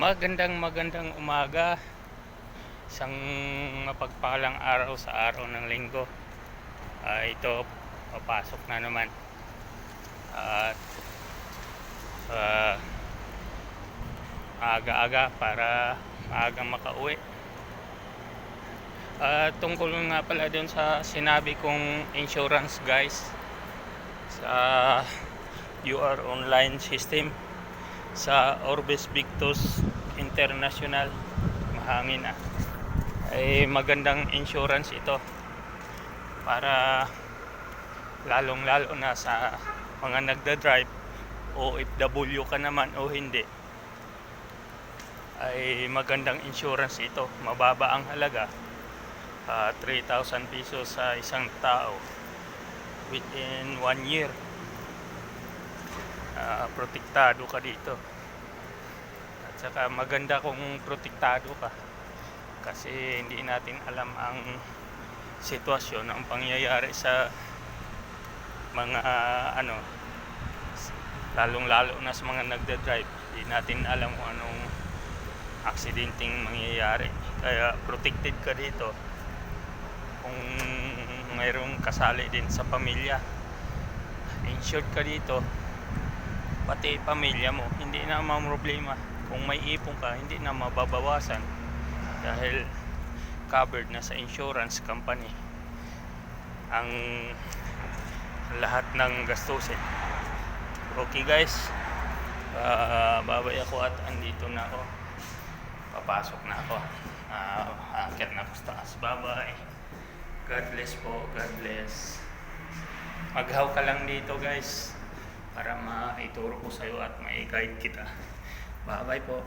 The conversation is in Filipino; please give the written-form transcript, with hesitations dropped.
Magandang umaga. Isang mapagpalang araw sa araw ng linggo. Ito, papasok na naman. At aga-aga para maagang makauwi. Tungkol nga pala dun sa sinabi kong insurance, guys, sa UR online system sa Orbis Victus International, mahangin ay magandang insurance ito para lalong lalo na sa mga nagda-drive, OFW ka naman o hindi, ay magandang insurance ito. Mababa ang halaga, 3,000 pesos sa isang tao within 1 year. Protektado ka dito, at saka maganda kung protektado ka kasi hindi natin alam ang sitwasyon, ang pangyayari sa mga lalong lalo na sa mga nagda-drive. Hindi natin alam kung anong aksidenteng mangyayari, kaya protected ka dito. Kung mayroong kasali din sa pamilya, insured ka dito, pati pamilya mo hindi na problema. Kung may ipon ka, hindi na mababawasan dahil covered na sa insurance company ang lahat ng gastusin. Okay guys, babay ako at andito na ako, papasok na ako, aakyat na ako sa taas. Bye. God bless po, God bless. Maghaw ka lang dito guys para maituro ko sa'yo at ma-guide kita. Bye po.